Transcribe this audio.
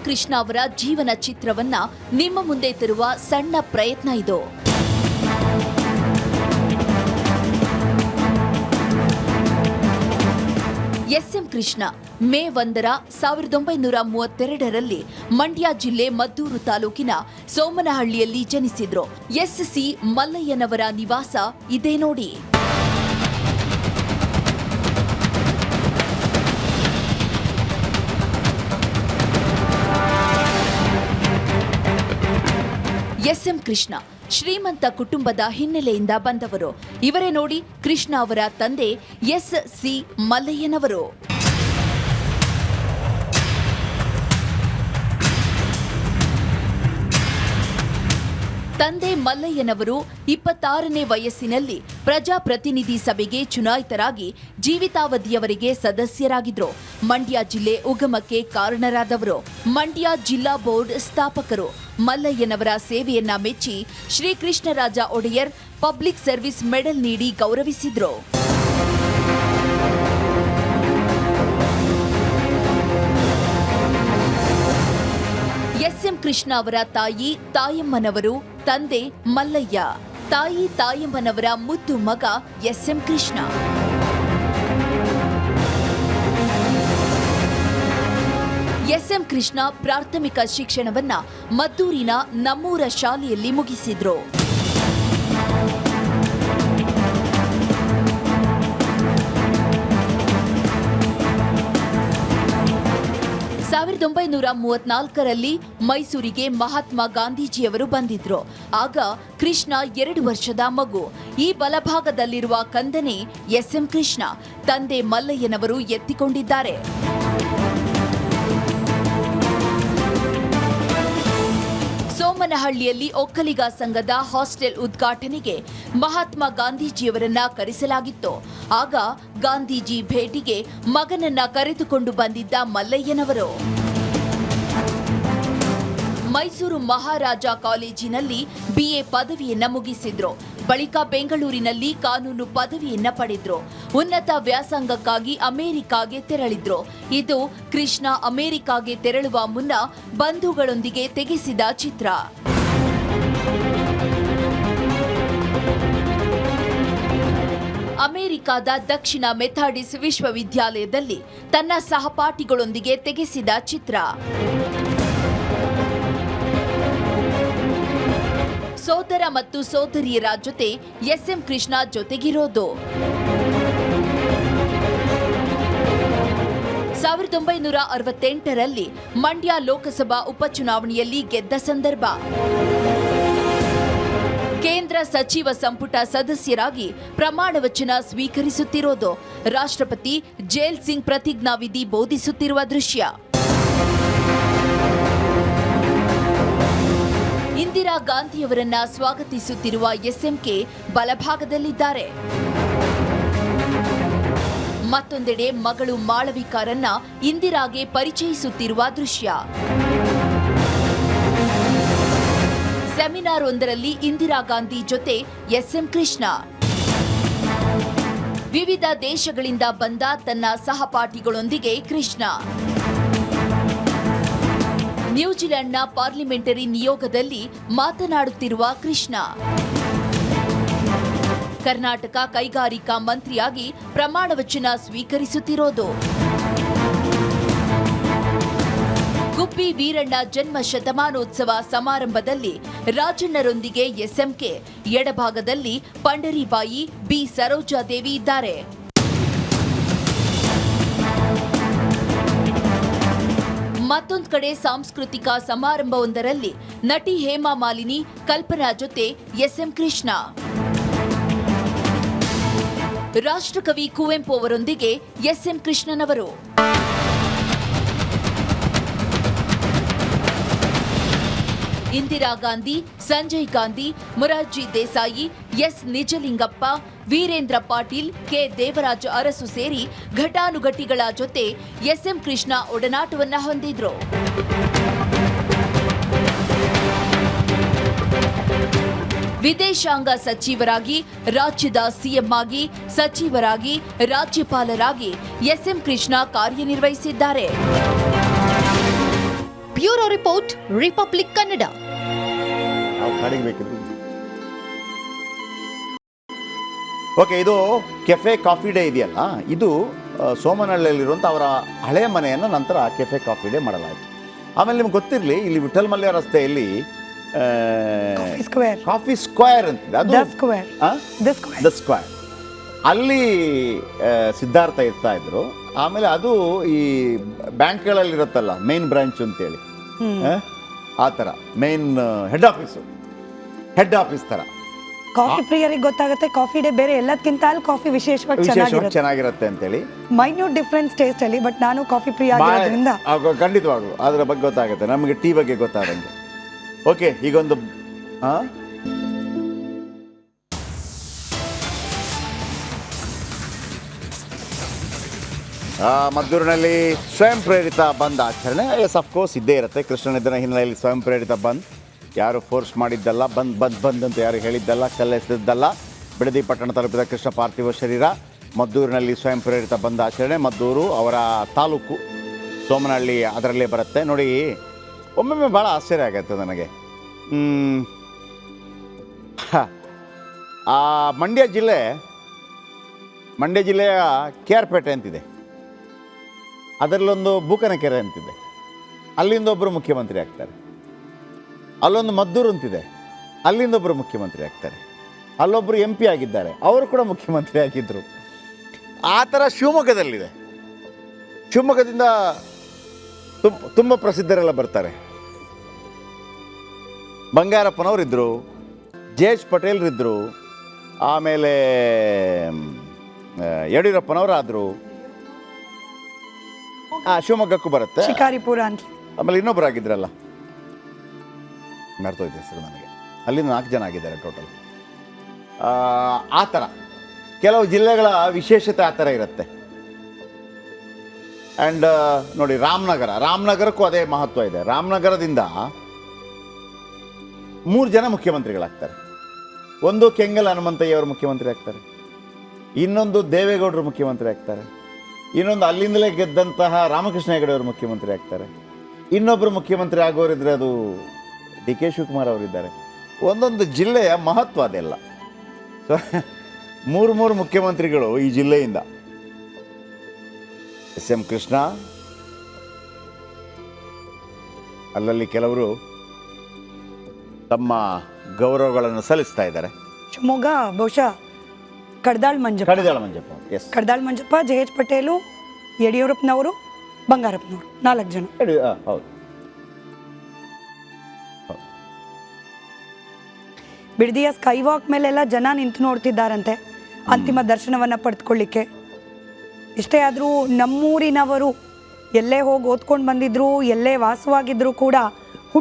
ಕೃಷ್ಣ ಅವರ ಜೀವನ ಚಿತ್ರವನ್ನ ನಿಮ್ಮ ಮುಂದೆ ತರುವ ಸಣ್ಣ ಪ್ರಯತ್ನ ಇದು. ಎಸ್.ಎಂ. ಕೃಷ್ಣ ಮೇ 1, 1932ರಲ್ಲಿ ಮಂಡ್ಯ ಜಿಲ್ಲೆ ಮದ್ದೂರು ತಾಲೂಕಿನ ಸೋಮನಹಳ್ಳಿಯಲ್ಲಿ ಜನಿಸಿದ್ರು. ಎಸ್.ಸಿ. ಮಲ್ಲಯ್ಯನವರ ನಿವಾಸ ಇದೇ ನೋಡಿ. ಎಸ್.ಎಂ. ಕೃಷ್ಣ ಶ್ರೀಮಂತ ಕುಟುಂಬದ ಹಿನ್ನೆಲೆಯಿಂದ ಬಂದವರು. ಇವರೇ ನೋಡಿ ಕೃಷ್ಣ ಅವರ ತಂದೆ ಎಸ್.ಸಿ. ಮಲ್ಲಯ್ಯನವರು. ತಂದೆ ಮಲ್ಲಯ್ಯನವರು 26ನೇ ವಯಸ್ಸಿನಲ್ಲಿ ಪ್ರಜಾಪ್ರತಿನಿಧಿ ಸಭೆಗೆ ಚುನಾಯಿತರಾಗಿ ಜೀವಿತಾವಧಿಯವರೆಗೆ ಸದಸ್ಯರಾಗಿದ್ರು. ಮಂಡ್ಯ ಜಿಲ್ಲೆ ಉಗಮಕ್ಕೆ ಕಾರಣರಾದವರು. ಮಂಡ್ಯ ಜಿಲ್ಲಾ ಬೋರ್ಡ್ ಸ್ಥಾಪಕರು. ಮಲ್ಲಯ್ಯನವರ ಸೇವೆಯನ್ನ ಮೆಚ್ಚಿ ಶ್ರೀಕೃಷ್ಣರಾಜ ಒಡೆಯರ್ ಪಬ್ಲಿಕ್ ಸರ್ವಿಸ್ ಮೆಡಲ್ ನೀಡಿ ಗೌರವಿಸಿದ್ರು. ಎಸ್.ಎಂ. ಕೃಷ್ಣ ಅವರ ತಾಯಿ ತಾಯಮ್ಮನವರು, ತಂದೆ ಮಲ್ಲಯ್ಯ. ತಾಯಿ ತಾಯಮ್ಮನವರ ಮುದ್ದು ಮಗ ಎಸ್.ಎಂ. ಕೃಷ್ಣ. ಎಸ್.ಎಂ. ಕೃಷ್ಣ ಪ್ರಾಥಮಿಕ ಶಿಕ್ಷಣವನ್ನ ಮದ್ದೂರಿನ ನಮ್ಮೂರ ಶಾಲೆಯಲ್ಲಿ ಮುಗಿಸಿದ್ರು. 1934ರಲ್ಲಿ ಮೈಸೂರಿಗೆ ಮಹಾತ್ಮ ಗಾಂಧೀಜಿಯವರು ಬಂದಿದ್ರು. ಆಗ ಕೃಷ್ಣ 2 ವರ್ಷದ ಮಗು. ಈ ಬಲಭಾಗದಲ್ಲಿರುವ ಕಂದನೆ ಎಸ್.ಎಂ. ಕೃಷ್ಣ. ತಂದೆ ಮಲ್ಲಯ್ಯನವರು ಎತ್ತಿಕೊಂಡಿದ್ದಾರೆ. ಸೋಮನಹಳ್ಳಿಯಲ್ಲಿ ಒಕ್ಕಲಿಗ ಸಂಘದ ಹಾಸ್ಟೆಲ್ ಉದ್ಘಾಟನೆಗೆ ಮಹಾತ್ಮ ಗಾಂಧೀಜಿಯವರನ್ನ ಕರೆಸಲಾಗಿತ್ತು. ಆಗ ಗಾಂಧೀಜಿ ಭೇಟಿಗೆ ಮಗನನ್ನ ಕರೆದುಕೊಂಡು ಬಂದಿದ್ದ ಮಲ್ಲಯ್ಯನವರು. ಮೈಸೂರು ಮಹಾರಾಜ ಕಾಲೇಜಿನಲ್ಲಿ BA ಪದವಿಯನ್ನ ಮುಗಿಸಿದ್ರು. ಬಳಿಕ ಬೆಂಗಳೂರಿನಲ್ಲಿ ಕಾನೂನು ಪದವಿಯನ್ನ ಪಡೆದ್ರು. ಉನ್ನತ ವ್ಯಾಸಂಗಕ್ಕಾಗಿ ಅಮೆರಿಕಾಗೆ ತೆರಳಿದ್ರು. ಇದು ಕೃಷ್ಣ ಅಮೆರಿಕಾಗೆ ತೆರಳುವ ಮುನ್ನ ಬಂಧುಗಳೊಂದಿಗೆ ತೆಗೆಸಿದ ಚಿತ್ರ. ಅಮೆರಿಕಾದ ದಕ್ಷಿಣ ಮೆಥಾಡಿಸ್ ವಿಶ್ವವಿದ್ಯಾಲಯದಲ್ಲಿ ತನ್ನ ಸಹಪಾಠಿಗಳೊಂದಿಗೆ ತೆಗೆಸಿದ ಚಿತ್ರ. ಸೋದರ ಮತ್ತು ಸೋದರಿಯರ ಜೊತೆ ಎಸ್.ಎಂ. ಕೃಷ್ಣ ಜೊತೆಗಿರೋದು. 1968ರಲ್ಲಿ ಮಂಡ್ಯ ಲೋಕಸಭಾ ಉಪಚುನಾವಣೆಯಲ್ಲಿ ಗೆದ್ದ ಸಂದರ್ಭ. ಕೇಂದ್ರ ಸಚಿವ ಸಂಪುಟ ಸದಸ್ಯರಾಗಿ ಪ್ರಮಾಣ ವಚನ ಸ್ವೀಕರಿಸುತ್ತಿರೋದು. ರಾಷ್ಟ್ರಪತಿ ಜೈಲ್ ಸಿಂಗ್ ಪ್ರತಿಜ್ಞಾವಿಧಿ ಬೋಧಿಸುತ್ತಿರುವ ದೃಶ್ಯ. ಇಂದಿರಾ ಗಾಂಧಿಯವರನ್ನ ಸ್ವಾಗತಿಸುತ್ತಿರುವ ಎಸ್.ಎಂ.ಕೆ ಬಲಭಾಗದಲ್ಲಿದ್ದಾರೆ. ಮತ್ತೊಂದೆಡೆ ಮಗಳು ಮಾಳವಿಕಾರನ್ನ ಇಂದಿರಾಗೆ ಪರಿಚಯಿಸುತ್ತಿರುವ ದೃಶ್ಯ. ಸೆಮಿನಾರ್ ಒಂದರಲ್ಲಿ ಇಂದಿರಾ ಗಾಂಧಿ ಜೊತೆ ಎಸ್.ಎಂ. ಕೃಷ್ಣ. ವಿವಿಧ ದೇಶಗಳಿಂದ ಬಂದ ತನ್ನ ಸಹಪಾಠಿಗಳೊಂದಿಗೆ ಕೃಷ್ಣ. ನ್ಯೂಜಿಲೆಂಡ್ನ ಪಾರ್ಲಿಮೆಂಟರಿ ನಿಯೋಗದಲ್ಲಿ ಮಾತನಾಡುತ್ತಿರುವ ಕೃಷ್ಣ. ಕರ್ನಾಟಕ ಕೈಗಾರಿಕಾ ಮಂತ್ರಿಯಾಗಿ ಪ್ರಮಾಣ ವಚನ ಸ್ವೀಕರಿಸುತ್ತಿರೋದು. ಗುಬ್ಬಿ ವೀರಣ್ಣ ಜನ್ಮ ಶತಮಾನೋತ್ಸವ ಸಮಾರಂಭದಲ್ಲಿ ರಾಜಣ್ಣರೊಂದಿಗೆ ಎಸ್.ಎಂ.ಕೆ. ಎಡಭಾಗದಲ್ಲಿ ಪಂಡರಿಬಾಯಿ, ಬಿ. ಸರೋಜಾದೇವಿ ಇದ್ದಾರೆ. ಮತ್ತೊಂದು ಕಡೆ ಸಾಂಸ್ಕೃತಿಕ ಸಮಾರಂಭವೊಂದರಲ್ಲಿ ನಟಿ ಹೇಮಾ ಮಾಲಿನಿ, ಕಲ್ಪನಾ ಜೊತೆ ಎಸ್.ಎಂ. ಕೃಷ್ಣ. ರಾಷ್ಟ್ರಕವಿ ಕುವೆಂಪು ಅವರೊಂದಿಗೆ ಎಸ್.ಎಂ. ಕೃಷ್ಣನವರು. ಇಂದಿರಾ ಗಾಂಧಿ, ಸಂಜಯ್ ಗಾಂಧಿ, ಮೊರಾರ್ಜಿ ದೇಸಾಯಿ, ಎಸ್. ನಿಜಲಿಂಗಪ್ಪ, ವೀರೇಂದ್ರ ಪಾಟೀಲ್, ಕೆ. ದೇವರಾಜ ಅರಸು ಸೇರಿ ಘಟಾನುಘಟಿಗಳ ಜೊತೆ ಎಸ್.ಎಂ. ಕೃಷ್ಣ ಒಡನಾಟವನ್ನ ಹೊಂದಿದ್ರು. ವಿದೇಶಾಂಗ ಸಚಿವರಾಗಿ, ರಾಜ್ಯದ ಸಿಎಂ ಆಗಿ, ಸಚಿವರಾಗಿ, ರಾಜ್ಯಪಾಲರಾಗಿ ಎಸ್.ಎಂ. ಕೃಷ್ಣ ಕಾರ್ಯನಿರ್ವಹಿಸಿದ್ದಾರೆ. Bureau report, Republic Kannada. Okay, ಇದು ಕೆಫೆ ಕಾಫಿ ಡೇ ಇದೆಯಲ್ಲ, ಇದು ಸೋಮನಹಳ್ಳಿಯಲ್ಲಿರುವಂಥ ಅವರ ಹಳೆಯ ಮನೆಯನ್ನು ನಂತರ ಕೆಫೆ ಕಾಫಿ ಡೇ ಮಾಡಲಾಯಿತು. ಆಮೇಲೆ ನಿಮ್ಗೆ ಗೊತ್ತಿರಲಿ, ಇಲ್ಲಿ ವಿಠಲ್ ಮಲ್ಯ ರಸ್ತೆಯಲ್ಲಿ ಕಾಫಿ ಸ್ಕ್ವೇರ್ ಅಂತಿದೆ, ಅದು ದ ಸ್ಕ್ವೇರ್, ಅಲ್ಲಿ ಸಿದ್ಧಾರ್ಥ ಇರ್ತಾ ಇದ್ರು. ಆಮೇಲೆ ಅದು ಈ ಬ್ಯಾಂಕ್ಗಳಲ್ಲಿರುತ್ತಲ್ಲ ಮೇನ್ ಬ್ರಾಂಚ್ ಅಂತೇಳಿ, ಆ ಥರ ಮೇನ್ ಹೆಡ್ ಆಫೀಸ್ ಥರ. ಕಾಫಿ ಪ್ರಿಯರಿಗೆ ಗೊತ್ತಾಗುತ್ತೆ ಕಾಫಿ ಡೇ ಬೇರೆ ಎಲ್ಲದಕ್ಕಿಂತ ಅಲ್ಲಿ ಕಾಫಿ ವಿಶೇಷವಾಗಿ ಚೆನ್ನಾಗಿರುತ್ತೆ ಅಂತೇಳಿ. ಮೈನ್ಯೂಟ್ ಡಿಫ್ರೆನ್ಸ್ ಟೇಸ್ಟ್ ಅಲ್ಲಿ, ಬಟ್ ನಾನು ಕಾಫಿ ಪ್ರಿಯ ಆಗಿರೋದ್ರಿಂದ ಖಂಡಿತವಾಗ್ಲು ಅದರ ಬಗ್ಗೆ ಗೊತ್ತಾಗುತ್ತೆ, ನಮಗೆ ಟೀ ಬಗ್ಗೆ ಗೊತ್ತಾದಂಗೆ. ಓಕೆ, ಈಗೊಂದು ಮದ್ದೂರಿನಲ್ಲಿ ಸ್ವಯಂ ಪ್ರೇರಿತ ಬಂದ್ ಆಚರಣೆ. ಎಸ್, ಅಫ್ಕೋರ್ಸ್ ಇದ್ದೇ ಇರುತ್ತೆ. ಕೃಷ್ಣ ನಿಧನ ಹಿನ್ನೆಲೆಯಲ್ಲಿ ಸ್ವಯಂ ಪ್ರೇರಿತ ಬಂದ್, ಯಾರು ಫೋರ್ಸ್ ಮಾಡಿದ್ದಲ್ಲ, ಬಂದ್ ಅಂತ ಯಾರು ಹೇಳಿದ್ದಲ್ಲ, ಕಲ್ಲೆಸೆದಿದ್ದಲ್ಲ. ಬಿಡದಿ ಪಟ್ಟಣ ತಲುಪಿದ ಕೃಷ್ಣ ಪಾರ್ಥಿವ ಶರೀರ ಮದ್ದೂರಿನಲ್ಲಿ ಸ್ವಯಂ ಪ್ರೇರಿತ ಬಂದ್ ಆಚರಣೆ. ಮದ್ದೂರು ಅವರ ತಾಲೂಕು ಸೋಮನಹಳ್ಳಿ ಅದರಲ್ಲೇ ಬರುತ್ತೆ. ನೋಡಿ, ಒಮ್ಮೊಮ್ಮೆ ಭಾಳ ಆಶ್ಚರ್ಯ ಆಗುತ್ತೆ ನನಗೆ. ಆ ಮಂಡ್ಯ ಜಿಲ್ಲೆಯ KR ಪೇಟೆ ಅಂತಿದೆ, ಅದರಲ್ಲೊಂದು ಬೂಕನಕೆರೆ ಅಂತಿದೆ, ಅಲ್ಲಿಂದ ಒಬ್ಬರು ಮುಖ್ಯಮಂತ್ರಿ ಆಗ್ತಾರೆ. ಅಲ್ಲೊಂದು ಮದ್ದೂರು ಅಂತಿದೆ, ಅಲ್ಲಿಂದ ಒಬ್ಬರು ಮುಖ್ಯಮಂತ್ರಿ ಆಗ್ತಾರೆ. ಅಲ್ಲೊಬ್ಬರು MP ಆಗಿದ್ದಾರೆ, ಅವರು ಕೂಡ ಮುಖ್ಯಮಂತ್ರಿ ಆಗಿದ್ದರು. ಆ ಥರ ಶಿವಮೊಗ್ಗದಲ್ಲಿದೆ. ಶಿವಮೊಗ್ಗದಿಂದ ತುಂಬ ಪ್ರಸಿದ್ಧರೆಲ್ಲ ಬರ್ತಾರೆ. ಬಂಗಾರಪ್ಪನವರಿದ್ದರು, JH ಪಟೇಲ್ರಿದ್ದರು, ಆಮೇಲೆ ಯಡಿಯೂರಪ್ಪನವರಾದರು. ಶಿವಮೊಗ್ಗಕ್ಕೂ ಬರುತ್ತೆ, ಶಿಕಾರಿಪುರ ಅಂತ. ಆಮೇಲೆ ಇನ್ನೊಬ್ಬರು ಆಗಿದ್ರಲ್ಲ, ಮರ್ತೋಯ್ತು ಹೆಸರು ನನಗೆ. ಅಲ್ಲಿಂದ 4 ಜನ ಆಗಿದ್ದಾರೆ ಟೋಟಲ್. ಆ ಥರ ಕೆಲವು ಜಿಲ್ಲೆಗಳ ವಿಶೇಷತೆ ಆ ಥರ ಇರುತ್ತೆ. ಆ್ಯಂಡ್ ನೋಡಿ, ರಾಮನಗರಕ್ಕೂ ಅದೇ ಮಹತ್ವ ಇದೆ. ರಾಮನಗರದಿಂದ 3 ಜನ ಮುಖ್ಯಮಂತ್ರಿಗಳಾಗ್ತಾರೆ. ಒಂದು ಕೆಂಗಲ್ ಹನುಮಂತಯ್ಯವರು ಮುಖ್ಯಮಂತ್ರಿ ಆಗ್ತಾರೆ, ಇನ್ನೊಂದು ದೇವೇಗೌಡರು ಮುಖ್ಯಮಂತ್ರಿ ಆಗ್ತಾರೆ, ಇನ್ನೊಂದು ಅಲ್ಲಿಂದಲೇ ಗೆದ್ದಂತಹ ರಾಮಕೃಷ್ಣ ಹೆಗಡೆ ಅವರು ಮುಖ್ಯಮಂತ್ರಿ ಆಗ್ತಾರೆ, ಇನ್ನೊಬ್ಬರು ಮುಖ್ಯಮಂತ್ರಿ ಆಗೋರಿದ್ರೆ ಅದು DK ಶಿವಕುಮಾರ್ ಅವರಿದ್ದಾರೆ. ಒಂದೊಂದು ಜಿಲ್ಲೆಯ ಮಹತ್ವ ಅದೆಲ್ಲ. ಸೊ 3 ಮುಖ್ಯಮಂತ್ರಿಗಳು ಈ ಜಿಲ್ಲೆಯಿಂದ. SM ಕೃಷ್ಣ, ಅಲ್ಲಲ್ಲಿ ಕೆಲವರು ತಮ್ಮ ಗೌರವಗಳನ್ನು ಸಲ್ಲಿಸ್ತಾ ಇದ್ದಾರೆ. ಶಿವಮೊಗ್ಗ ಬಹುಶಃ ಕಡ್ದಾಳ್ ಮಂಜಪ್ಪ, ಎಸ್, ಕಡ್ದಾಳ್ ಮಂಜಪ್ಪ, JH ಪಟೇಲು, ಯಡಿಯೂರಪ್ಪನವರು, ಬಂಗಾರಪ್ಪನವರು, 4 ಜನ. ಹೌದು. ಬಿಡದಿಯ ಸ್ಕೈ ವಾಕ್ ಮೇಲೆಲ್ಲ ಜನ ನಿಂತು ನೋಡ್ತಿದ್ದಾರಂತೆ ಅಂತಿಮ ದರ್ಶನವನ್ನು ಪಡೆದುಕೊಳ್ಳಿಕ್ಕೆ. ಇಷ್ಟೇ ಆದರೂ ನಮ್ಮೂರಿನವರು ಎಲ್ಲೇ ಹೋಗಿ ಓದ್ಕೊಂಡು ಬಂದಿದ್ರು, ಎಲ್ಲೇ ವಾಸವಾಗಿದ್ರು ಕೂಡ